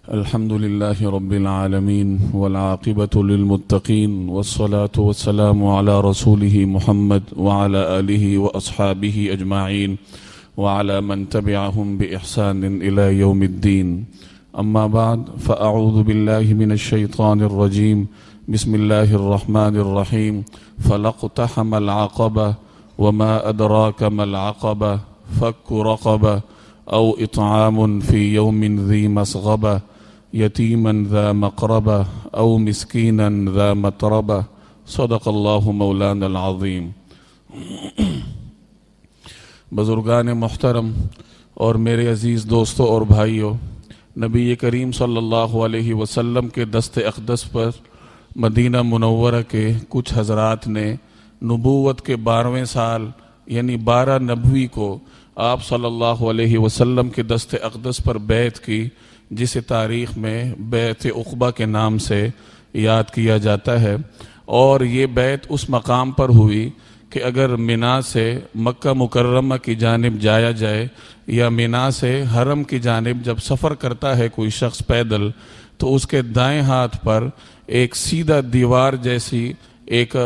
الحمد لله رب العالمين والعاقبة للمتقين والصلاة والسلام على رسوله محمد وعلى آله وأصحابه أجمعين وعلى من تبعهم بإحسان إلى يوم الدين. أما بعد، فأعوذ بالله من الشيطان الرجيم. بسم الله الرحمن الرحيم. فلاقتحم العقبة وما أدراك ما العقبة فك رقبة أو إطعام في يوم ذي مسغبة یتیما ذا مقربہ او مسکینا ذا متربہ صدق اللہ مولانا العظیم. بزرگان محترم اور میرے عزیز دوستوں اور بھائیوں، نبی کریم صلی اللہ علیہ وسلم کے دست اقدس پر مدینہ منورہ کے کچھ حضرات نے نبوت کے 12ویں سال یعنی 12 نبوی کو آپ صلی اللہ علیہ وسلم کے دست اقدس پر بیعت کی، جسے تاریخ میں بیعت عقبہ کے نام سے یاد کیا جاتا ہے. اور یہ بیعت اس مقام پر ہوئی کہ اگر منا سے مکہ مکرمہ کی جانب جایا جائے یا منا سے حرم کی جانب جب سفر کرتا ہے کوئی شخص پیدل، تو اس کے دائیں ہاتھ پر ایک سیدھا دیوار جیسی ایک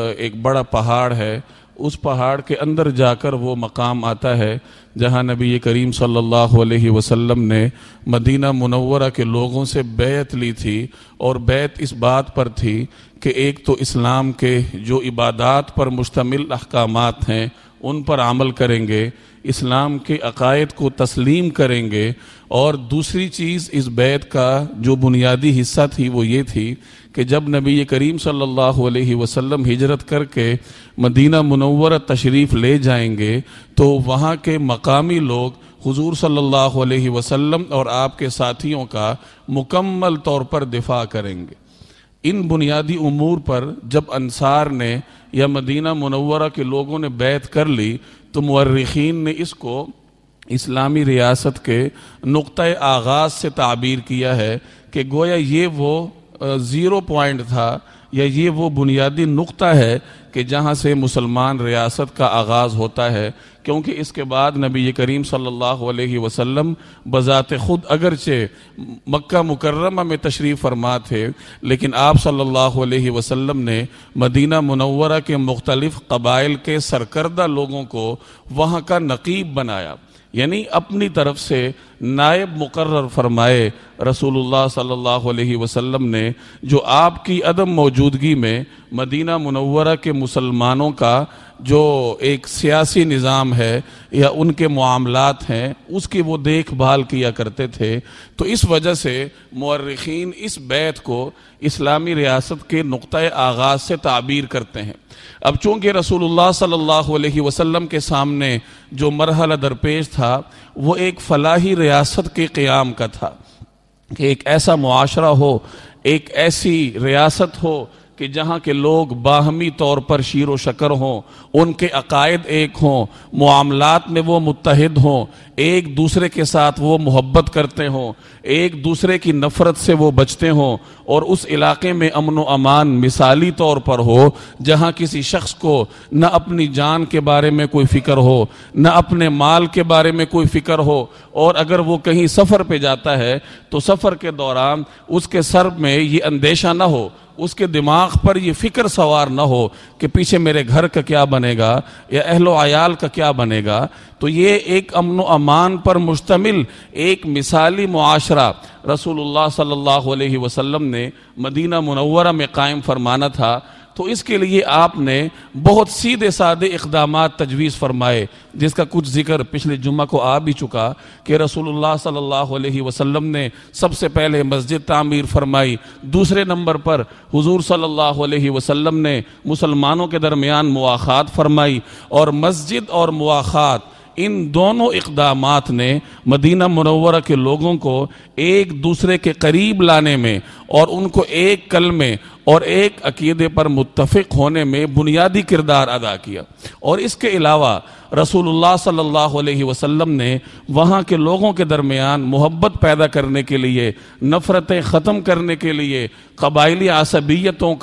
بڑا پہاڑ ہے. اس پہاڑ کے اندر جا کر وہ مقام آتا ہے جہاں نبی کریم صلی اللہ علیہ وسلم نے مدینہ منورہ کے لوگوں سے بیعت لی تھی. اور بیعت اس بات پر تھی کہ ایک تو اسلام کے جو عبادات پر مشتمل احکامات ہیں ان پر عمل کریں گے، اسلام کے عقائد کو تسلیم کریں گے، اور دوسری چیز اس بیعت کا جو بنیادی حصہ تھی وہ یہ تھی کہ جب نبی کریم صلی اللہ علیہ وسلم ہجرت کر کے مدینہ منورہ تشریف لے جائیں گے تو وہاں کے مقامی لوگ حضور صلی اللہ علیہ وسلم اور آپ کے ساتھیوں کا مکمل طور پر دفاع کریں گے. ان بنیادی امور پر جب انصار نے یا مدینہ منورہ کے لوگوں نے بیعت کر لی تو مورخین نے اس کو اسلامی ریاست کے نقطۂ آغاز سے تعبیر کیا ہے کہ گویا یہ وہ زیرو پوائنٹ تھا یا یہ وہ بنیادی نقطہ ہے کہ جہاں سے مسلمان ریاست کا آغاز ہوتا ہے. کیونکہ اس کے بعد نبی کریم صلی اللہ علیہ وسلم بذات خود اگرچہ مکہ مکرمہ میں تشریف فرما تھے، لیکن آپ صلی اللہ علیہ وسلم نے مدینہ منورہ کے مختلف قبائل کے سرکردہ لوگوں کو وہاں کا نقیب بنایا، یعنی اپنی طرف سے نائب مقرر فرمائے. رسول اللہ صلی اللہ علیہ وسلم نے جو آپ کی عدم موجودگی میں مدینہ منورہ کے مسلمانوں کا جو ایک سیاسی نظام ہے یا ان کے معاملات ہیں اس کی وہ دیکھ بھال کیا کرتے تھے. تو اس وجہ سے مورخین اس بیعت کو اسلامی ریاست کے نقطۂ آغاز سے تعبیر کرتے ہیں. اب چونکہ رسول اللہ صلی اللہ علیہ وسلم کے سامنے جو مرحلہ درپیش تھا وہ ایک فلاحی ریاست کے قیام کا تھا کہ ایک ایسا معاشرہ ہو، ایک ایسی ریاست ہو کہ جہاں کے لوگ باہمی طور پر شیر و شکر ہوں، ان کے عقائد ایک ہوں، معاملات میں وہ متحد ہوں، ایک دوسرے کے ساتھ وہ محبت کرتے ہوں، ایک دوسرے کی نفرت سے وہ بچتے ہوں، اور اس علاقے میں امن و امان مثالی طور پر ہو جہاں کسی شخص کو نہ اپنی جان کے بارے میں کوئی فکر ہو، نہ اپنے مال کے بارے میں کوئی فکر ہو، اور اگر وہ کہیں سفر پہ جاتا ہے تو سفر کے دوران اس کے سر میں یہ اندیشہ نہ ہو، اس کے دماغ پر یہ فکر سوار نہ ہو کہ پیچھے میرے گھر کا کیا بنے گا یا اہل و عیال کا کیا بنے گا. تو یہ ایک امن و امان پر مشتمل ایک مثالی معاشرہ رسول اللہ صلی اللہ علیہ وسلم نے مدینہ منورہ میں قائم فرمانا تھا. تو اس کے لیے آپ نے بہت سیدھے سادے اقدامات تجویز فرمائے، جس کا کچھ ذکر پچھلے جمعہ کو آ بھی چکا کہ رسول اللہ صلی اللہ علیہ وسلم نے سب سے پہلے مسجد تعمیر فرمائی. دوسرے نمبر پر حضور صلی اللہ علیہ وسلم نے مسلمانوں کے درمیان مواخات فرمائی، اور مسجد اور مواخات ان دونوں اقدامات نے مدینہ منورہ کے لوگوں کو ایک دوسرے کے قریب لانے میں اور ان کو ایک کلمے اور ایک عقیدے پر متفق ہونے میں بنیادی کردار ادا کیا۔ اور اس کے علاوہ رسول اللہ صلی اللہ علیہ وسلم نے وہاں کے لوگوں کے درمیان محبت پیدا کرنے کے لیے، نفرتیں ختم کرنے کے لیے، قبائلی عصبیتوں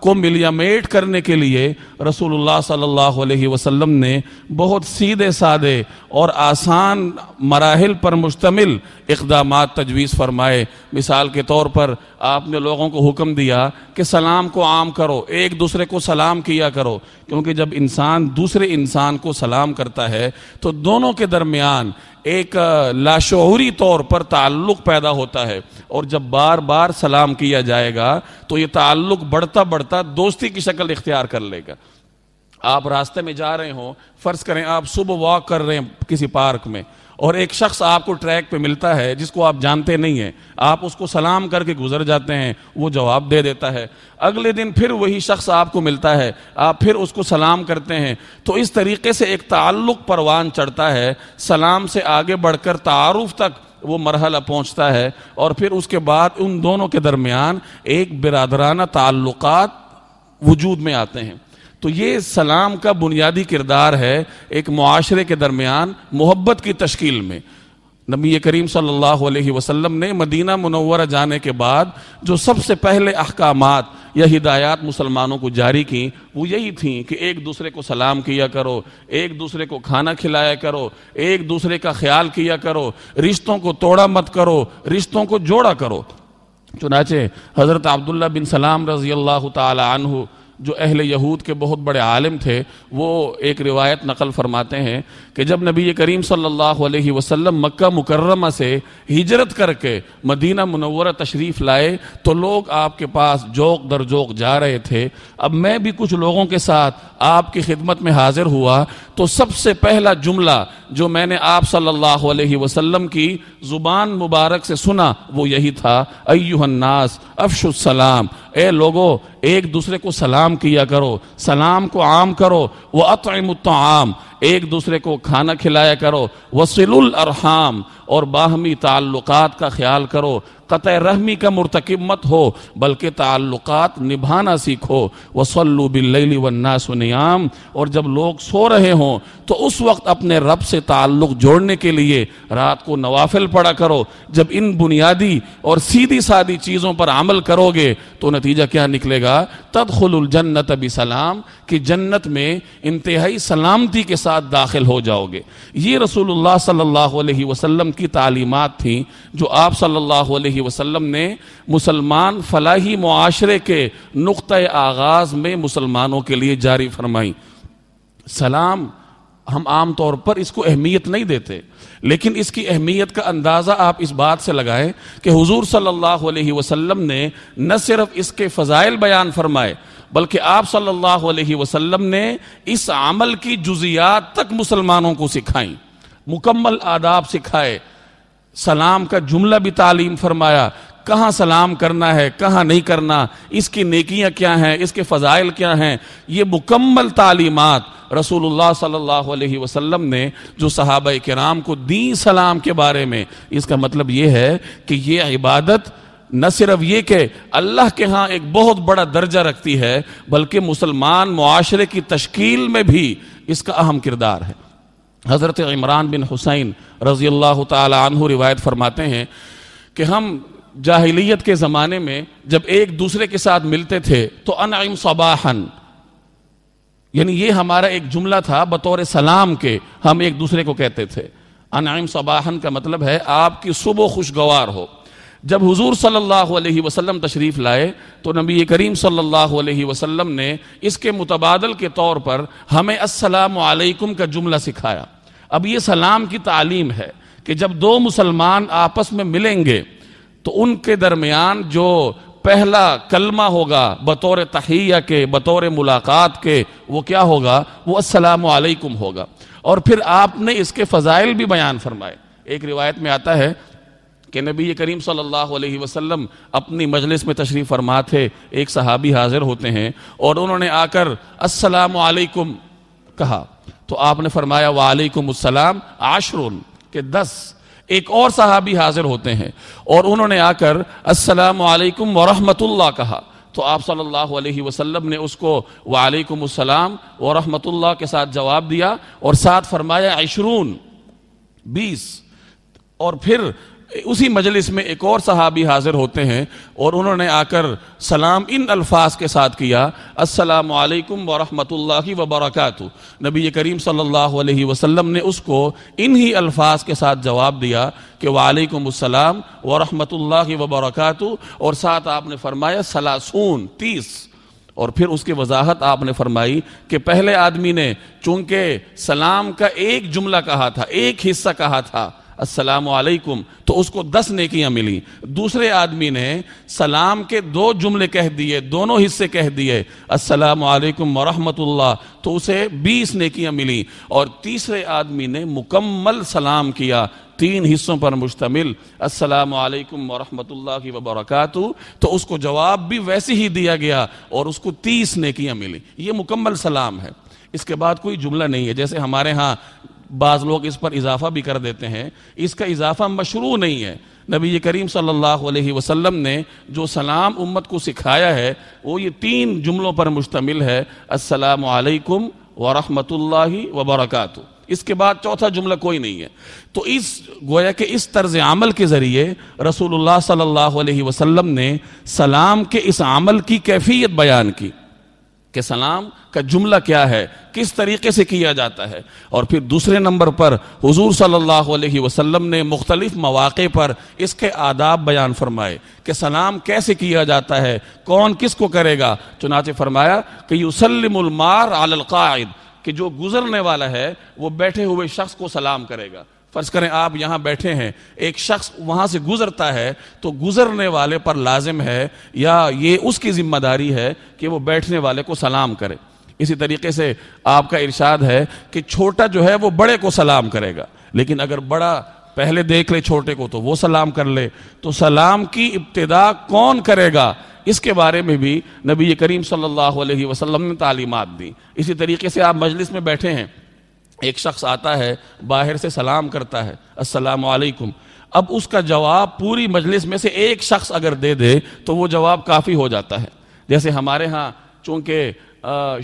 کو ملیامیٹ کرنے کے لیے رسول اللہ صلی اللہ علیہ وسلم نے بہت سیدھے سادے اور آسان مراحل پر مشتمل اقدامات تجویز فرمائے۔ مثال کے طور پر آپ نے لوگوں کو حکم دیا کہ سلام کو عام کرو، ایک دوسرے کو سلام کیا کرو، کیونکہ جب انسان دوسرے انسان کو سلام کرتا ہے تو دونوں کے درمیان ایک لاشعوری طور پر تعلق پیدا ہوتا ہے، اور جب بار بار سلام کیا جائے گا تو یہ تعلق بڑھتا بڑھتا دوستی کی شکل اختیار کر لے گا۔ آپ راستے میں جا رہے ہوں، فرض کریں آپ صبح واک کر رہے ہیں کسی پارک میں، اور ایک شخص آپ کو ٹریک پہ ملتا ہے جس کو آپ جانتے نہیں ہیں، آپ اس کو سلام کر کے گزر جاتے ہیں، وہ جواب دے دیتا ہے، اگلے دن پھر وہی شخص آپ کو ملتا ہے، آپ پھر اس کو سلام کرتے ہیں، تو اس طریقے سے ایک تعلق پروان چڑھتا ہے، سلام سے آگے بڑھ کر تعارف تک وہ مرحلہ پہنچتا ہے، اور پھر اس کے بعد ان دونوں کے درمیان ایک برادرانہ تعلقات وجود میں آتے ہیں۔ تو یہ سلام کا بنیادی کردار ہے ایک معاشرے کے درمیان محبت کی تشکیل میں۔ نبی کریم صلی اللہ علیہ وسلم نے مدینہ منورہ جانے کے بعد جو سب سے پہلے احکامات یا ہدایات مسلمانوں کو جاری کی وہ یہی تھیں کہ ایک دوسرے کو سلام کیا کرو، ایک دوسرے کو کھانا کھلایا کرو، ایک دوسرے کا خیال کیا کرو، رشتوں کو توڑا مت کرو، رشتوں کو جوڑا کرو۔ چنانچہ حضرت عبداللہ بن سلام رضی اللہ تعالی عنہ جو اہل یہود کے بہت بڑے عالم تھے، وہ ایک روایت نقل فرماتے ہیں کہ جب نبی کریم صلی اللہ علیہ وسلم مکہ مکرمہ سے ہجرت کر کے مدینہ منورہ تشریف لائے تو لوگ آپ کے پاس جوق در جوق جا رہے تھے۔ اب میں بھی کچھ لوگوں کے ساتھ آپ کی خدمت میں حاضر ہوا تو سب سے پہلا جملہ جو میں نے آپ صلی اللہ علیہ وسلم کی زبان مبارک سے سنا وہ یہی تھا، ایھا الناس افشوا السلام، اے لوگو ایک دوسرے کو سلام کیا کرو، سلام کو عام کرو، وَأَطْعِمُوا الطَّعَامَ، ایک دوسرے کو کھانا کھلایا کرو، وَصِلُوا الْأَرْحَامَ، اور باہمی تعلقات کا خیال کرو، قطع رحمی کا مرتکب مت ہو بلکہ تعلقات نبھانا سیکھو، وَصَلُّوا بِاللَّيْلِ وَالنَّاسُ نِيَامٌ، اور جب لوگ سو رہے ہوں تو اس وقت اپنے رب سے تعلق جوڑنے کے لیے رات کو نوافل پڑھا کرو۔ جب ان بنیادی اور سیدھی سادی چیزوں پر عمل کرو گے تو نتیجہ کیا نکلے گا؟ تدخل الجنت بسلام، کہ جنت میں انتہائی سلامتی کے ساتھ داخل ہو جاؤ گے۔ یہ رسول اللہ صلی اللہ علیہ وسلم کی تعلیمات تھیں جو آپ صلی اللہ علیہ وسلم نے مسلمان فلاحی معاشرے کے نقطہ آغاز میں مسلمانوں کے لیے جاری فرمائی۔ سلام ہم عام طور پر اس کو اہمیت نہیں دیتے، لیکن اس کی اہمیت کا اندازہ آپ اس بات سے لگائیں کہ حضور صلی اللہ علیہ وسلم نے نہ صرف اس کے فضائل بیان فرمائے بلکہ آپ صلی اللہ علیہ وسلم نے اس عمل کی جزیات تک مسلمانوں کو سکھائیں، مکمل آداب سکھائے، سلام کا جملہ بھی تعلیم فرمایا، کہاں سلام کرنا ہے کہاں نہیں کرنا، اس کی نیکیاں کیا ہیں، اس کے فضائل کیا ہیں، یہ مکمل تعلیمات رسول اللہ صلی اللہ علیہ وسلم نے جو صحابہ کرام کو دیں سلام کے بارے میں۔ اس کا مطلب یہ ہے کہ یہ عبادت نہ صرف یہ کہ اللہ کے ہاں ایک بہت بڑا درجہ رکھتی ہے بلکہ مسلمان معاشرے کی تشکیل میں بھی اس کا اہم کردار ہے۔ حضرت عمران بن حسین رضی اللہ تعالی عنہ روایت فرماتے ہیں کہ ہم جاہلیت کے زمانے میں جب ایک دوسرے کے ساتھ ملتے تھے تو انعم صباحاً، یعنی یہ ہمارا ایک جملہ تھا بطور سلام کے، ہم ایک دوسرے کو کہتے تھے۔ انعم صباحاً کا مطلب ہے آپ کی صبح خوشگوار ہو۔ جب حضور صلی اللہ علیہ وسلم تشریف لائے تو نبی کریم صلی اللہ علیہ وسلم نے اس کے متبادل کے طور پر ہمیں السلام علیکم کا جملہ سکھایا۔ اب یہ سلام کی تعلیم ہے کہ جب دو مسلمان آپس میں ملیں گے تو ان کے درمیان جو پہلا کلمہ ہوگا بطور تحیہ کے، بطور ملاقات کے، وہ کیا ہوگا؟ وہ السلام علیکم ہوگا۔ اور پھر آپ نے اس کے فضائل بھی بیان فرمائے۔ ایک روایت میں آتا ہے کہ نبی کریم صلی اللہ علیہ وسلم اپنی مجلس میں تشریف فرما تھے، ایک صحابی حاضر ہوتے ہیں اور انہوں نے آ کر السلام علیکم کہا تو آپ نے فرمایا وعلیکم السلام عشر، کہ 10۔ ایک اور صحابی حاضر ہوتے ہیں اور انہوں نے آ کر السلام علیکم ورحمۃ اللہ کہا، تو آپ صلی اللہ علیہ وسلم نے اس کو وعلیکم السلام ورحمۃ اللہ کے ساتھ جواب دیا اور ساتھ فرمایا 20 اور پھر اسی مجلس میں ایک اور صحابی حاضر ہوتے ہیں اور انہوں نے آ کر سلام ان الفاظ کے ساتھ کیا السلام علیکم ورحمۃ اللہ وبرکاتہ۔ نبی کریم صلی اللہ علیہ وسلم نے اس کو انہی الفاظ کے ساتھ جواب دیا کہ وعلیکم السلام ورحمۃ اللہ وبرکاتہ، اور ساتھ آپ نے فرمایا 30 اور پھر اس کی وضاحت آپ نے فرمائی کہ پہلے آدمی نے چونکہ سلام کا ایک جملہ کہا تھا، ایک حصہ کہا تھا السلام علیکم، تو اس کو 10 نیکیاں ملی۔ دوسرے آدمی نے سلام کے 2 جملے کہہ دیے، دونوں حصے کہہ دیے السلام علیکم ورحمۃ اللہ، تو اسے 20 نیکیاں ملی۔ اور تیسرے آدمی نے مکمل سلام کیا 3 حصوں پر مشتمل السلام علیکم ورحمۃ اللہ وبرکاتہ، تو اس کو جواب بھی ویسے ہی دیا گیا اور اس کو 30 نیکیاں ملی۔ یہ مکمل سلام ہے، اس کے بعد کوئی جملہ نہیں ہے۔ جیسے ہمارے ہاں بعض لوگ اس پر اضافہ بھی کر دیتے ہیں، اس کا اضافہ مشروع نہیں ہے۔ نبی کریم صلی اللہ علیہ وسلم نے جو سلام امت کو سکھایا ہے وہ یہ 3 جملوں پر مشتمل ہے السلام علیکم ورحمۃ اللہ وبرکاتہ، اس کے بعد چوتھا جملہ کوئی نہیں ہے۔ تو گویا کہ اس طرز عمل کے ذریعے رسول اللہ صلی اللہ علیہ وسلم نے سلام کے اس عمل کی کیفیت بیان کی کہ سلام کا جملہ کیا ہے، کس طریقے سے کیا جاتا ہے۔ اور پھر دوسرے نمبر پر حضور صلی اللہ علیہ وسلم نے مختلف مواقع پر اس کے آداب بیان فرمائے کہ سلام کیسے کیا جاتا ہے، کون کس کو کرے گا۔ چنانچہ فرمایا کہ یسلم المار علی القاعد، کہ جو گزرنے والا ہے وہ بیٹھے ہوئے شخص کو سلام کرے گا۔ فرض کریں آپ یہاں بیٹھے ہیں، ایک شخص وہاں سے گزرتا ہے تو گزرنے والے پر لازم ہے یا یہ اس کی ذمہ داری ہے کہ وہ بیٹھنے والے کو سلام کرے۔ اسی طریقے سے آپ کا ارشاد ہے کہ چھوٹا جو ہے وہ بڑے کو سلام کرے گا، لیکن اگر بڑا پہلے دیکھ لے چھوٹے کو تو وہ سلام کر لے۔ تو سلام کی ابتدا کون کرے گا، اس کے بارے میں بھی نبی کریم صلی اللہ علیہ وسلم نے تعلیمات دی۔ اسی طریقے سے آپ مجلس میں بیٹھے ہیں، ایک شخص آتا ہے باہر سے سلام کرتا ہے السلام علیکم، اب اس کا جواب پوری مجلس میں سے ایک شخص اگر دے دے تو وہ جواب کافی ہو جاتا ہے۔ جیسے ہمارے ہاں چونکہ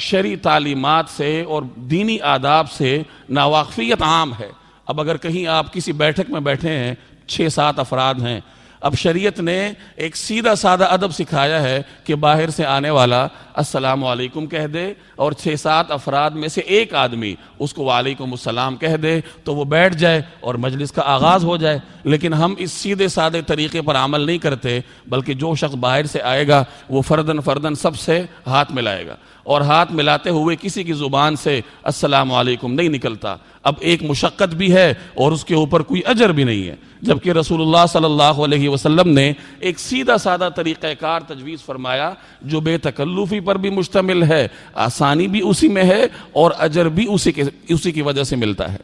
شرعی تعلیمات سے اور دینی آداب سے ناواقفیت عام ہے، اب اگر کہیں آپ کسی بیٹھک میں بیٹھے ہیں 6-7 افراد ہیں، اب شریعت نے ایک سیدھا سادہ ادب سکھایا ہے کہ باہر سے آنے والا السلام علیکم کہہ دے اور 6-7 افراد میں سے ایک آدمی اس کو وعلیکم السلام کہہ دے تو وہ بیٹھ جائے اور مجلس کا آغاز ہو جائے۔ لیکن ہم اس سیدھے سادے طریقے پر عمل نہیں کرتے، بلکہ جو شخص باہر سے آئے گا وہ فرداً سب سے ہاتھ ملائے گا، اور ہاتھ ملاتے ہوئے کسی کی زبان سے السلام علیکم نہیں نکلتا۔ اب ایک مشقت بھی ہے اور اس کے اوپر کوئی اجر بھی نہیں ہے، جبکہ رسول اللہ صلی اللہ علیہ وسلم نے ایک سیدھا سادہ طریقہ کار تجویز فرمایا جو بے تکلفی پر بھی مشتمل ہے، آسانی بھی اسی میں ہے اور اجر بھی اسی کی وجہ سے ملتا ہے۔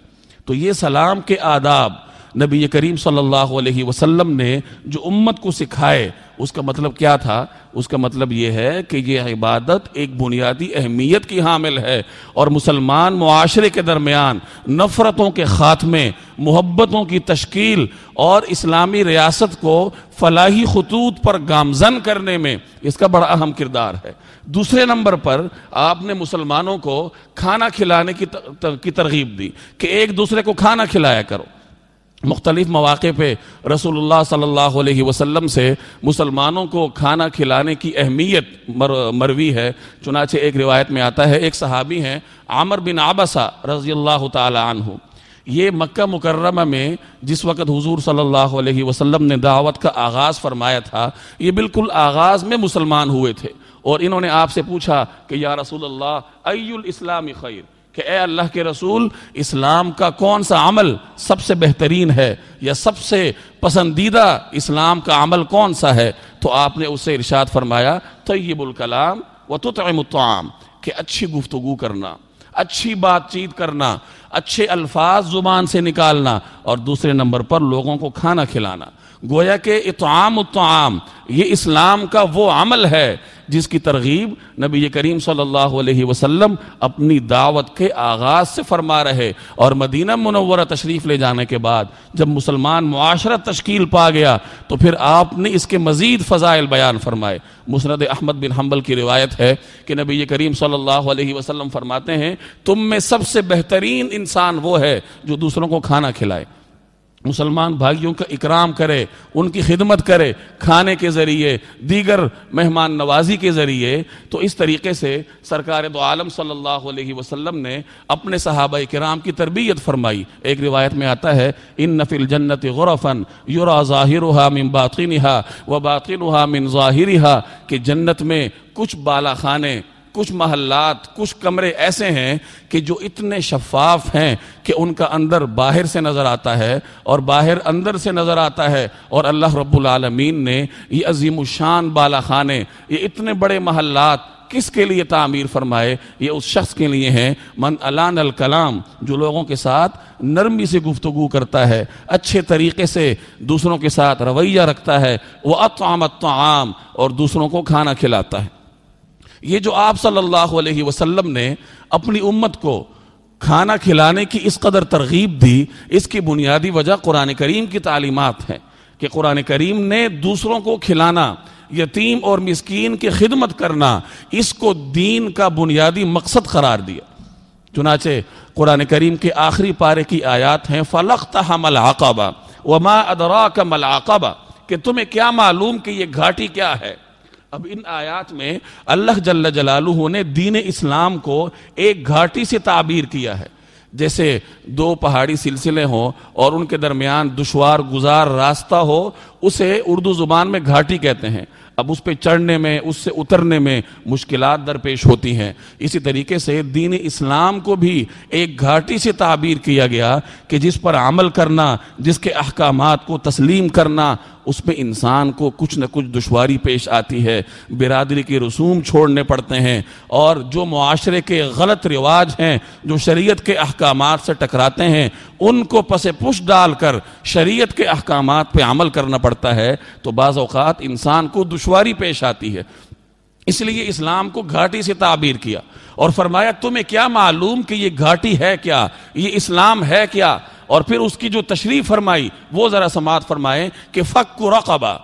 تو یہ سلام کے آداب نبی کریم صلی اللہ علیہ وسلم نے جو امت کو سکھائے، اس کا مطلب کیا تھا؟ اس کا مطلب یہ ہے کہ یہ عبادت ایک بنیادی اہمیت کی حامل ہے اور مسلمان معاشرے کے درمیان نفرتوں کے خاتمے، محبتوں کی تشکیل اور اسلامی ریاست کو فلاحی خطوط پر گامزن کرنے میں اس کا بڑا اہم کردار ہے۔ دوسرے نمبر پر آپ نے مسلمانوں کو کھانا کھلانے کی ترغیب دی کہ ایک دوسرے کو کھانا کھلایا کرو۔ مختلف مواقع پہ رسول اللہ صلی اللہ علیہ وسلم سے مسلمانوں کو کھانا کھلانے کی اہمیت مروی ہے۔ چنانچہ ایک روایت میں آتا ہے، ایک صحابی ہیں عامر بن عبسہ رضی اللہ تعالی عنہ، یہ مکہ مکرمہ میں جس وقت حضور صلی اللہ علیہ وسلم نے دعوت کا آغاز فرمایا تھا، یہ بالکل آغاز میں مسلمان ہوئے تھے، اور انہوں نے آپ سے پوچھا کہ یا رسول اللہ ای الاسلام خیر، کہ اے اللہ کے رسول اسلام کا کون سا عمل سب سے بہترین ہے یا سب سے پسندیدہ اسلام کا عمل کون سا ہے؟ تو آپ نے اس سے ارشاد فرمایا طیب الکلام وتطعم الطعام، کہ اچھی گفتگو کرنا، اچھی بات چیت کرنا، اچھے الفاظ زبان سے نکالنا، اور دوسرے نمبر پر لوگوں کو کھانا کھلانا۔ گویا کہ اطعام الطعام یہ اسلام کا وہ عمل ہے جس کی ترغیب نبی کریم صلی اللہ علیہ وسلم اپنی دعوت کے آغاز سے فرما رہے، اور مدینہ منورہ تشریف لے جانے کے بعد جب مسلمان معاشرہ تشکیل پا گیا تو پھر آپ نے اس کے مزید فضائل بیان فرمائے۔ مسند احمد بن حنبل کی روایت ہے کہ نبی کریم صلی اللہ علیہ وسلم فرماتے ہیں تم میں سب سے بہترین انسان وہ ہے جو دوسروں کو کھانا کھلائے، مسلمان بھائیوں کا اکرام کرے، ان کی خدمت کرے کھانے کے ذریعے، دیگر مہمان نوازی کے ذریعے۔ تو اس طریقے سے سرکار دو عالم صلی اللہ علیہ وسلم نے اپنے صحابہ کرام کی تربیت فرمائی۔ ایک روایت میں آتا ہے ان فی الجنت غرفا یرا ظاہرها من باطنها وباطنها من ظاہرها، کہ جنت میں کچھ بالا خانے، کچھ محلات، کچھ کمرے ایسے ہیں کہ جو اتنے شفاف ہیں کہ ان کا اندر باہر سے نظر آتا ہے اور باہر اندر سے نظر آتا ہے، اور اللہ رب العالمین نے یہ عظیم الشان بالا خانے، یہ اتنے بڑے محلات کس کے لیے تعمیر فرمائے؟ یہ اس شخص کے لیے ہیں من الان الکلام، جو لوگوں کے ساتھ نرمی سے گفتگو کرتا ہے، اچھے طریقے سے دوسروں کے ساتھ رویہ رکھتا ہے، وَأَطْعَمَ الطَّعَامَ، اور دوسروں کو کھانا کھلاتا ہے۔ یہ جو آپ صلی اللہ علیہ وسلم نے اپنی امت کو کھانا کھلانے کی اس قدر ترغیب دی، اس کی بنیادی وجہ قرآن کریم کی تعلیمات ہے کہ قرآن کریم نے دوسروں کو کھلانا، یتیم اور مسکین کی خدمت کرنا، اس کو دین کا بنیادی مقصد قرار دیا۔ چنانچہ قرآن کریم کے آخری پارے کی آیات ہیں فَلَقْتَحَمَ الْعَقَبَةَ وَمَا أَدْرَاكَ مَا الْعَقَبَةُ، کہ تمہیں کیا معلوم کہ یہ گھاٹی کیا ہے۔ اب ان آیات میں اللہ جل جلالہ نے دین اسلام کو ایک گھاٹی سے تعبیر کیا ہے، جیسے دو پہاڑی سلسلے ہوں اور ان کے درمیان دشوار گزار راستہ ہو، اسے اردو زبان میں گھاٹی کہتے ہیں۔ اب اس پہ چڑھنے میں، اس سے اترنے میں مشکلات درپیش ہوتی ہیں۔ اسی طریقے سے دین اسلام کو بھی ایک گھاٹی سے تعبیر کیا گیا کہ جس پر عمل کرنا، جس کے احکامات کو تسلیم کرنا، اس میں انسان کو کچھ نہ کچھ دشواری پیش آتی ہے، برادری کے رسوم چھوڑنے پڑتے ہیں، اور جو معاشرے کے غلط رواج ہیں، جو شریعت کے احکامات سے ٹکراتے ہیں، ان کو پس پش ڈال کر شریعت کے احکامات پہ عمل کرنا پڑتا ہے، تو بعض اوقات انسان کو دشواری پیش آتی ہے۔ اس لیے اسلام کو گھاٹی سے تعبیر کیا اور فرمایا تمہیں کیا معلوم کہ یہ گھاٹی ہے کیا، یہ اسلام ہے کیا، اور پھر اس کی جو تشریح فرمائی وہ ذرا سماعت فرمائیں کہ فک رقبہ،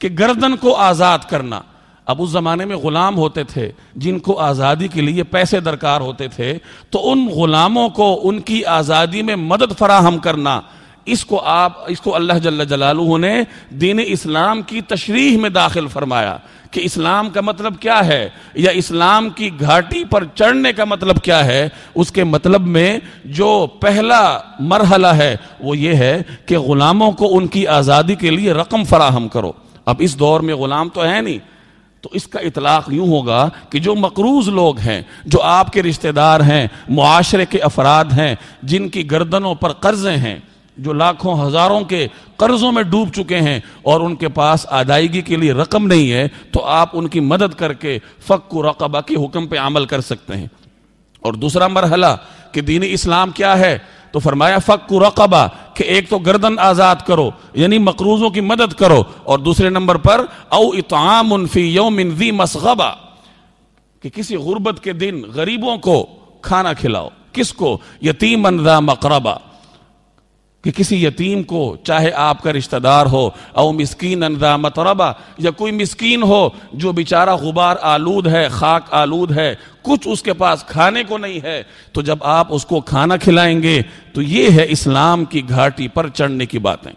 کہ گردن کو آزاد کرنا۔ اب اس زمانے میں غلام ہوتے تھے جن کو آزادی کے لیے پیسے درکار ہوتے تھے، تو ان غلاموں کو ان کی آزادی میں مدد فراہم کرنا، اس کو اللہ جل جلالہ نے دین اسلام کی تشریح میں داخل فرمایا کہ اسلام کا مطلب کیا ہے، یا اسلام کی گھاٹی پر چڑھنے کا مطلب کیا ہے۔ اس کے مطلب میں جو پہلا مرحلہ ہے وہ یہ ہے کہ غلاموں کو ان کی آزادی کے لیے رقم فراہم کرو۔ اب اس دور میں غلام تو ہے نہیں، تو اس کا اطلاق یوں ہوگا کہ جو مقروض لوگ ہیں، جو آپ کے رشتہ دار ہیں، معاشرے کے افراد ہیں، جن کی گردنوں پر قرضیں ہیں، جو لاکھوں ہزاروں کے قرضوں میں ڈوب چکے ہیں اور ان کے پاس ادائیگی کے لیے رقم نہیں ہے، تو آپ ان کی مدد کر کے فک رقبہ کے حکم پہ عمل کر سکتے ہیں۔ اور دوسرا مرحلہ کہ دین اسلام کیا ہے، تو فرمایا فک رقبہ، کہ ایک تو گردن آزاد کرو یعنی مقروضوں کی مدد کرو، اور دوسرے نمبر پر او اطعام فی یوم ذی مسغبہ، کہ کسی غربت کے دن غریبوں کو کھانا کھلاؤ۔ کس کو؟ یتیمن ذا مقربہ، کہ کسی یتیم کو، چاہے آپ کا رشتہ دار ہو، او مسکینن ذا متربہ، یا کوئی مسکین ہو جو بیچارہ غبار آلود ہے، خاک آلود ہے، کچھ اس کے پاس کھانے کو نہیں ہے، تو جب آپ اس کو کھانا کھلائیں گے تو یہ ہے اسلام کی گھاٹی پر چڑھنے کی باتیں۔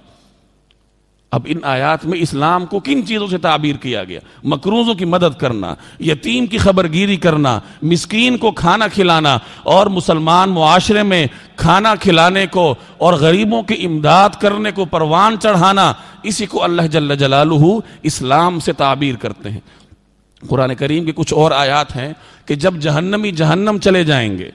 اب ان آیات میں اسلام کو کن چیزوں سے تعبیر کیا گیا؟ مقروضوں کی مدد کرنا، یتیم کی خبرگیری کرنا، مسکین کو کھانا کھلانا، اور مسلمان معاشرے میں کھانا کھلانے کو اور غریبوں کی امداد کرنے کو پروان چڑھانا، اسی کو اللہ جل جلالہ اسلام سے تعبیر کرتے ہیں۔ قرآن کریم کی کچھ اور آیات ہیں کہ جب جہنمی جہنم چلے جائیں گے،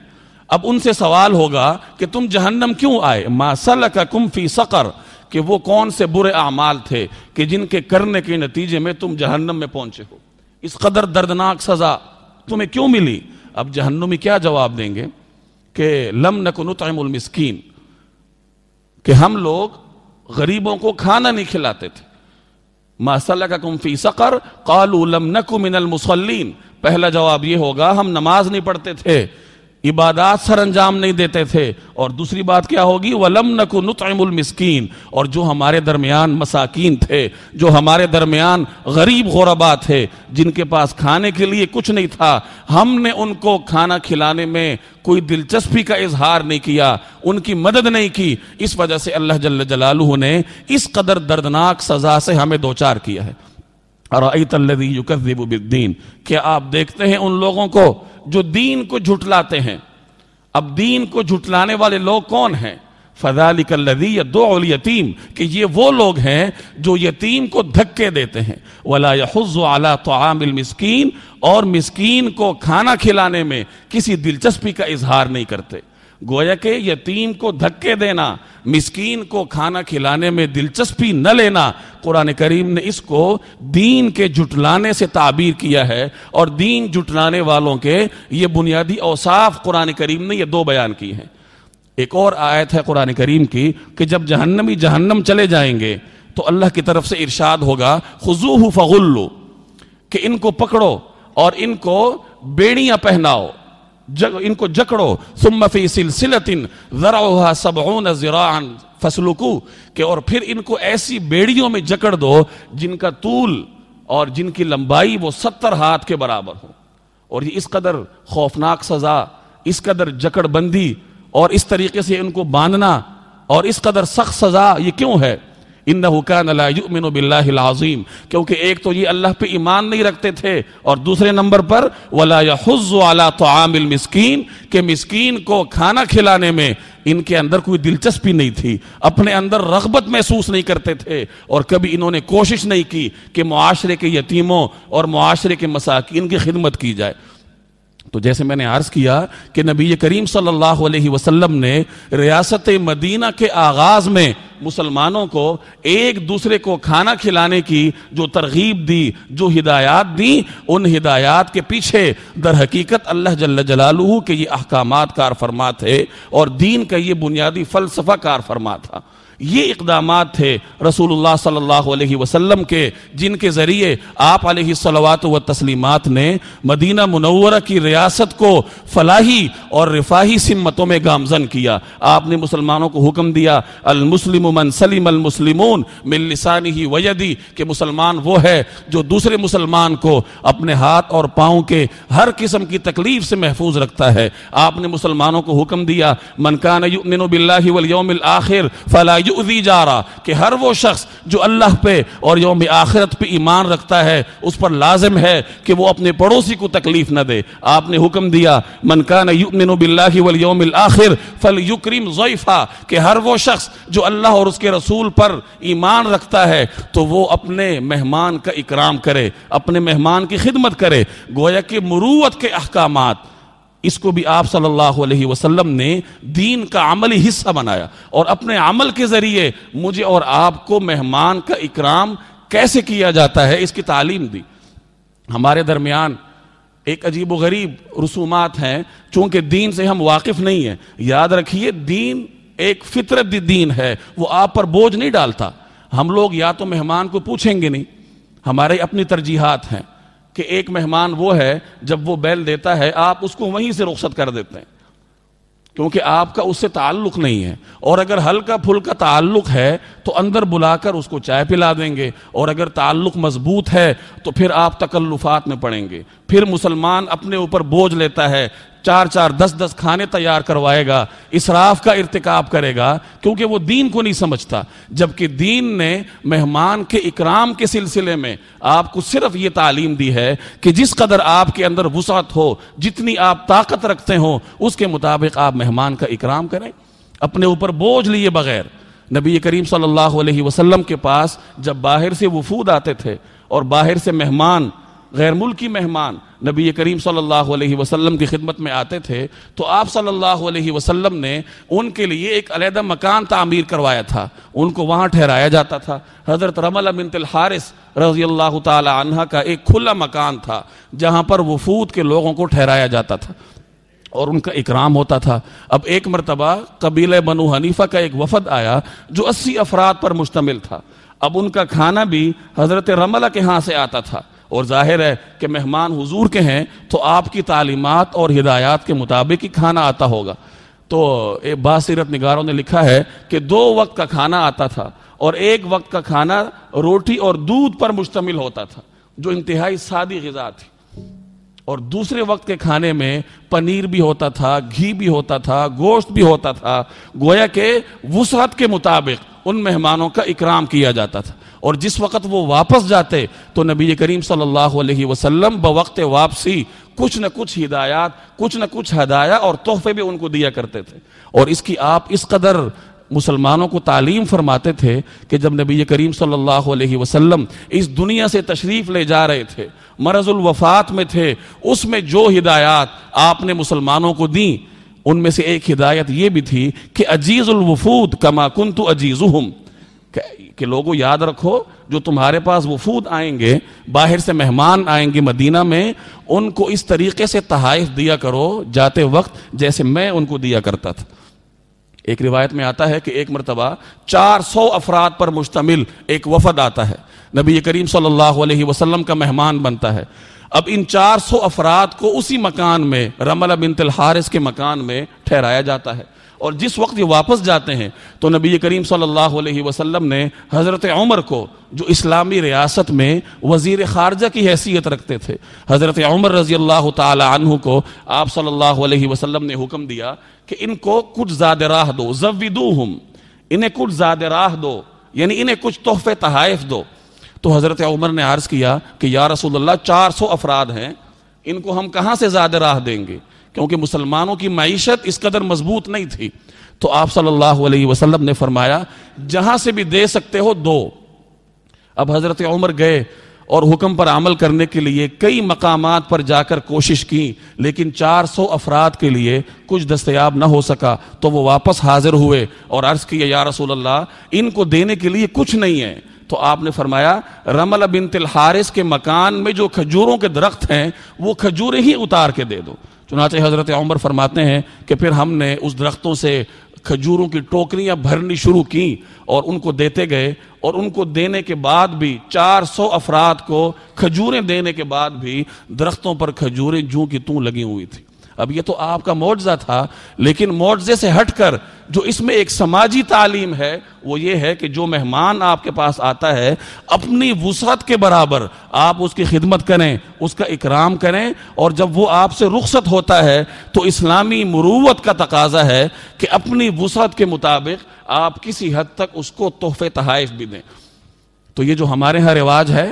اب ان سے سوال ہوگا کہ تم جہنم کیوں آئے؟ ما سلککم فی سقر، کہ وہ کون سے برے اعمال تھے کہ جن کے کرنے کے نتیجے میں تم جہنم میں پہنچے ہو، اس قدر دردناک سزا تمہیں کیوں ملی؟ اب جہنمی کیا جواب دیں گے کہ لم نکن نطعم المسکین، کہ ہم لوگ غریبوں کو کھانا نہیں کھلاتے تھے۔ ما سلککم فی سقر قالوا لم نک من المصلین، پہلا جواب یہ ہوگا ہم نماز نہیں پڑھتے تھے، عبادات سر انجام نہیں دیتے تھے، اور دوسری بات کیا ہوگی وَلَمْ نَكُ نُطْعِمُ الْمِسْكِينَ، اور جو ہمارے درمیان مساکین تھے، جو ہمارے درمیان غریب غربا تھے، جن کے پاس کھانے کے لیے کچھ نہیں تھا، ہم نے ان کو کھانا کھلانے میں کوئی دلچسپی کا اظہار نہیں کیا، ان کی مدد نہیں کی، اس وجہ سے اللہ جل جلالہ نے اس قدر دردناک سزا سے ہمیں دوچار کیا ہے۔ اَرَأَيْتَ الَّذِي يُكَذِّبُ بِالدِّينِ، کیا آپ دیکھتے ہیں ان لوگوں کو جو دین کو جھٹلاتے ہیں؟ اب دین کو جھٹلانے والے لوگ کون ہیں؟ فَذَلِكَ الَّذِي يَدُعُّ الْيَتِيمَ، کہ یہ وہ لوگ ہیں جو یتیم کو دھکے دیتے ہیں، وَلَا يَحُضُّ عَلَى طَعَامِ الْمِسْكِينِ، اور مسکین کو کھانا کھلانے میں کسی دلچسپی کا اظہار نہیں کرتے۔ گویا کہ یتیم کو دھکے دینا، مسکین کو کھانا کھلانے میں دلچسپی نہ لینا، قرآن کریم نے اس کو دین کے جھٹلانے سے تعبیر کیا ہے، اور دین جھٹلانے والوں کے یہ بنیادی اوصاف قرآن کریم نے یہ دو بیان کی ہیں۔ ایک اور آیت ہے قرآن کریم کی کہ جب جہنمی جہنم چلے جائیں گے تو اللہ کی طرف سے ارشاد ہوگا خذوہ فغلوا، کہ ان کو پکڑو اور ان کو بیڑیاں پہناؤ، ان کو جکڑو، ثم فی سلسلۃ ذرعها 70 ذراعا فاسلکوہ، کہ اور پھر ان کو ایسی بیڑیوں میں جکڑ دو جن کا طول اور جن کی لمبائی وہ 70 ہاتھ کے برابر ہو۔ اور یہ اس قدر خوفناک سزا، اس قدر جکڑ بندی اور اس طریقے سے ان کو باندھنا اور اس قدر سخت سزا یہ کیوں ہے؟ انہو کان لا یؤمن باللہ العظیم، کیونکہ ایک تو یہ اللہ پہ ایمان نہیں رکھتے تھے، اور دوسرے نمبر پر ولا یحض علی طعام المسکین، کہ مسکین کو کھانا کھلانے میں ان کے اندر کوئی دلچسپی نہیں تھی، اپنے اندر رغبت محسوس نہیں کرتے تھے، اور کبھی انہوں نے کوشش نہیں کی کہ معاشرے کے یتیموں اور معاشرے کے مساکین کی خدمت کی جائے۔ تو جیسے میں نے عرض کیا کہ نبی کریم صلی اللہ علیہ وسلم نے ریاست مدینہ کے آغاز میں مسلمانوں کو ایک دوسرے کو کھانا کھلانے کی جو ترغیب دی، جو ہدایات دی، ان ہدایات کے پیچھے در حقیقت اللہ جل جلالہ کے یہ احکامات کار فرما تھے، اور دین کا یہ بنیادی فلسفہ کار فرما تھا۔ یہ اقدامات تھے رسول اللہ صلی اللہ علیہ وسلم کے، جن کے ذریعے آپ علیہ الصلوات والتسلیمات نے مدینہ منورہ کی ریاست کو فلاحی اور رفاہی سمتوں میں گامزن کیا۔ آپ نے مسلمانوں کو حکم دیا المسلم من سلم المسلمون من لسانہ ویدی، کہ مسلمان وہ ہے جو دوسرے مسلمان کو اپنے ہاتھ اور پاؤں کے ہر قسم کی تکلیف سے محفوظ رکھتا ہے۔ آپ نے مسلمانوں کو حکم دیا من کان یؤمن باللہ والیوم الآخر فلا یؤذی جارہ، کہ ہر وہ شخص جو اللہ پہ اور یوم آخرت پہ ایمان رکھتا ہے اس پر لازم ہے کہ وہ اپنے پڑوسی کو تکلیف نہ دے۔ آپ نے حکم دیا من کان یؤمن باللہ والیوم الآخر فلیکرم ضیفہ، کہ ہر وہ شخص جو اللہ اور اس کے رسول پر ایمان رکھتا ہے تو وہ اپنے مہمان کا اکرام کرے، اپنے مہمان کی خدمت کرے۔ گویا کہ مروت کے احکامات، اس کو بھی آپ صلی اللہ علیہ وسلم نے دین کا عملی حصہ بنایا، اور اپنے عمل کے ذریعے مجھے اور آپ کو مہمان کا اکرام کیسے کیا جاتا ہے اس کی تعلیم دی۔ ہمارے درمیان ایک عجیب و غریب رسومات ہیں، چونکہ دین سے ہم واقف نہیں ہیں۔ یاد رکھیے دین ایک فطرت دین ہے، وہ آپ پر بوجھ نہیں ڈالتا۔ ہم لوگ یا تو مہمان کو پوچھیں گے نہیں، ہمارے اپنی ترجیحات ہیں کہ ایک مہمان وہ ہے جب وہ بیل دیتا ہے آپ اس کو وہیں سے رخصت کر دیتے ہیں، کیونکہ آپ کا اس سے تعلق نہیں ہے، اور اگر ہلکا پھلکا تعلق ہے تو اندر بلا کر اس کو چائے پلا دیں گے، اور اگر تعلق مضبوط ہے تو پھر آپ تکلفات میں پڑیں گے۔ پھر مسلمان اپنے اوپر بوجھ لیتا ہے، 4 10 کھانے تیار کروائے گا، اسراف کا ارتکاب کرے گا، کیونکہ وہ دین کو نہیں سمجھتا۔ جبکہ دین نے مہمان کے اکرام کے سلسلے میں آپ کو صرف یہ تعلیم دی ہے کہ جس قدر آپ کے اندر وسعت ہو، جتنی آپ طاقت رکھتے ہوں، اس کے مطابق آپ مہمان کا اکرام کریں، اپنے اوپر بوجھ لیے بغیر۔ نبی کریم صلی اللہ علیہ وسلم کے پاس جب باہر سے وفود آتے تھے اور باہر سے مہمان، غیر ملکی مہمان نبی کریم صلی اللہ علیہ وسلم کی خدمت میں آتے تھے تو آپ صلی اللہ علیہ وسلم نے ان کے لیے ایک علیحدہ مکان تعمیر کروایا تھا، ان کو وہاں ٹھہرایا جاتا تھا۔ حضرت رملہ بنت الحارث رضی اللہ تعالی عنہ کا ایک کھلا مکان تھا جہاں پر وفود کے لوگوں کو ٹھہرایا جاتا تھا۔ اور ان کا اکرام ہوتا تھا۔ اب ایک مرتبہ قبیلہ بنو حنیفہ کا ایک وفد آیا جو 80 افراد پر مشتمل تھا۔ اب ان کا کھانا بھی حضرت رملہ کے ہاں سے آتا تھا، اور ظاہر ہے کہ مہمان حضور کے ہیں تو آپ کی تعلیمات اور ہدایات کے مطابق ہی کھانا آتا ہوگا۔ تو بعض سیرت نگاروں نے لکھا ہے کہ 2 وقت کا کھانا آتا تھا، اور ایک وقت کا کھانا روٹی اور دودھ پر مشتمل ہوتا تھا جو انتہائی سادی غذا تھی، اور دوسرے وقت کے کھانے میں پنیر بھی ہوتا تھا، گھی بھی ہوتا تھا، گوشت بھی ہوتا تھا، گویا کہ وسعت کے مطابق ان مہمانوں کا اکرام کیا جاتا تھا۔ اور جس وقت وہ واپس جاتے تو نبی کریم صلی اللہ علیہ وسلم بوقت واپسی کچھ نہ کچھ ہدایات، کچھ نہ کچھ ہدایہ اور تحفے بھی ان کو دیا کرتے تھے۔ اور اس کی آپ اس قدر مسلمانوں کو تعلیم فرماتے تھے کہ جب نبی کریم صلی اللہ علیہ وسلم اس دنیا سے تشریف لے جا رہے تھے، مرض الوفات میں تھے، اس میں جو ہدایات آپ نے مسلمانوں کو دیں ان میں سے ایک ہدایت یہ بھی تھی کہ عجیز الوفود کما کنت عجیزہم، کہ لوگوں یاد رکھو جو تمہارے پاس وفود آئیں گے، باہر سے مہمان آئیں گے مدینہ میں، ان کو اس طریقے سے تحائف دیا کرو جاتے وقت جیسے میں ان کو دیا کرتا تھا۔ ایک روایت میں آتا ہے کہ ایک مرتبہ 400 افراد پر مشتمل ایک وفد آتا ہے، نبی کریم صلی اللہ علیہ وسلم کا مہمان بنتا ہے۔ اب ان 400 افراد کو اسی مکان میں، رملہ بنت الحارث کے مکان میں ٹھہرایا جاتا ہے، اور جس وقت یہ واپس جاتے ہیں تو نبی کریم صلی اللہ علیہ وسلم نے حضرت عمر کو، جو اسلامی ریاست میں وزیر خارجہ کی حیثیت رکھتے تھے، حضرت عمر رضی اللہ تعالی عنہ کو آپ صلی اللہ علیہ وسلم نے حکم دیا کہ ان کو کچھ زاد راہ دو، زودوہم، انہیں کچھ زاد راہ دو، یعنی انہیں کچھ تحفے تحائف دو۔ تو حضرت عمر نے عرض کیا کہ یا رسول اللہ 400 افراد ہیں، ان کو ہم کہاں سے زاد راہ دیں گے، کیونکہ مسلمانوں کی معیشت اس قدر مضبوط نہیں تھی۔ تو آپ صلی اللہ علیہ وسلم نے فرمایا جہاں سے بھی دے سکتے ہو دو۔ اب حضرت عمر گئے اور حکم پر عمل کرنے کے لیے کئی مقامات پر جا کر کوشش کی، لیکن 400 افراد کے لیے کچھ دستیاب نہ ہو سکا، تو وہ واپس حاضر ہوئے اور عرض کیا یا رسول اللہ ان کو دینے کے لیے کچھ نہیں ہے۔ تو آپ نے فرمایا رملہ بنت الحارث کے مکان میں جو کھجوروں کے درخت ہیں وہ کھجوریں ہی اتار کے دے دو۔ چنانچہ حضرت عمر فرماتے ہیں کہ پھر ہم نے اس درختوں سے کھجوروں کی ٹوکریاں بھرنی شروع کی اور ان کو دیتے گئے، اور ان کو دینے کے بعد بھی 400 افراد کو کھجوریں دینے کے بعد بھی درختوں پر کھجوریں جوں کی توں لگی ہوئی تھی۔ اب یہ تو آپ کا معجزہ تھا، لیکن معجزے سے ہٹ کر جو اس میں ایک سماجی تعلیم ہے وہ یہ ہے کہ جو مہمان آپ کے پاس آتا ہے اپنی وسعت کے برابر آپ اس کی خدمت کریں، اس کا اکرام کریں، اور جب وہ آپ سے رخصت ہوتا ہے تو اسلامی مروت کا تقاضا ہے کہ اپنی وسعت کے مطابق آپ کسی حد تک اس کو تحفے تحائف بھی دیں۔ تو یہ جو ہمارے ہاں رواج ہے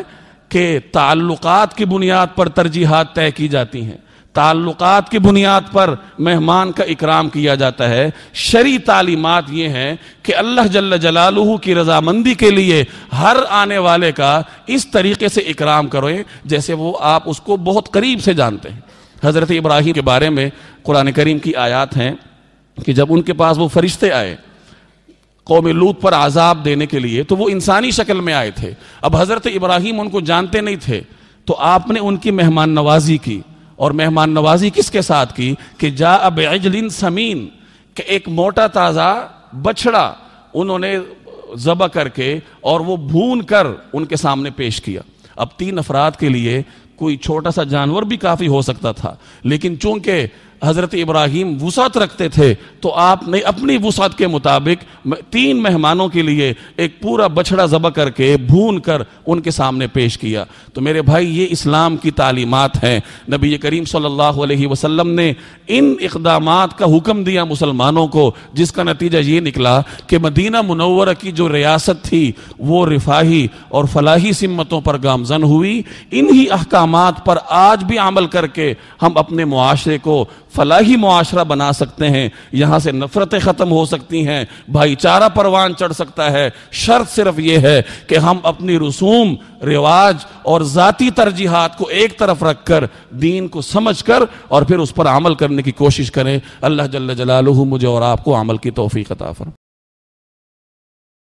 کہ تعلقات کی بنیاد پر ترجیحات طے کی جاتی ہیں، تعلقات کی بنیاد پر مہمان کا اکرام کیا جاتا ہے، شرعی تعلیمات یہ ہیں کہ اللہ جل جلالہ کی رضامندی کے لیے ہر آنے والے کا اس طریقے سے اکرام کریں جیسے وہ آپ اس کو بہت قریب سے جانتے ہیں۔ حضرت ابراہیم کے بارے میں قرآن کریم کی آیات ہیں کہ جب ان کے پاس وہ فرشتے آئے قوم لوط پر عذاب دینے کے لیے تو وہ انسانی شکل میں آئے تھے۔ اب حضرت ابراہیم ان کو جانتے نہیں تھے، تو آپ نے ان کی مہمان نوازی کی، اور مہمان نوازی کس کے ساتھ کی کہ جاء بعجل سمین، کہ ایک موٹا تازہ بچڑا انہوں نے ذبح کر کے اور وہ بھون کر ان کے سامنے پیش کیا۔ اب 3 افراد کے لیے کوئی چھوٹا سا جانور بھی کافی ہو سکتا تھا، لیکن چونکہ حضرت ابراہیم وسعت رکھتے تھے تو آپ نے اپنی وسعت کے مطابق 3 مہمانوں کے لیے ایک پورا بچڑا ذبح کر کے بھون کر ان کے سامنے پیش کیا۔ تو میرے بھائی یہ اسلام کی تعلیمات ہیں۔ نبی کریم صلی اللہ علیہ وسلم نے ان اقدامات کا حکم دیا مسلمانوں کو، جس کا نتیجہ یہ نکلا کہ مدینہ منورہ کی جو ریاست تھی وہ رفاہی اور فلاحی سمتوں پر گامزن ہوئی۔ انہی احکامات پر آج بھی عمل کر کے ہم اپنے معاشرے کو فلاحی معاشرہ بنا سکتے ہیں، یہاں سے نفرتیں ختم ہو سکتی ہیں، بھائی چارہ پروان چڑھ سکتا ہے۔ شرط صرف یہ ہے کہ ہم اپنی رسوم، رواج اور ذاتی ترجیحات کو ایک طرف رکھ کر دین کو سمجھ کر اور پھر اس پر عمل کرنے کی کوشش کریں۔ اللہ جل جلالہ مجھے اور آپ کو عمل کی توفیق عطا فرمائے۔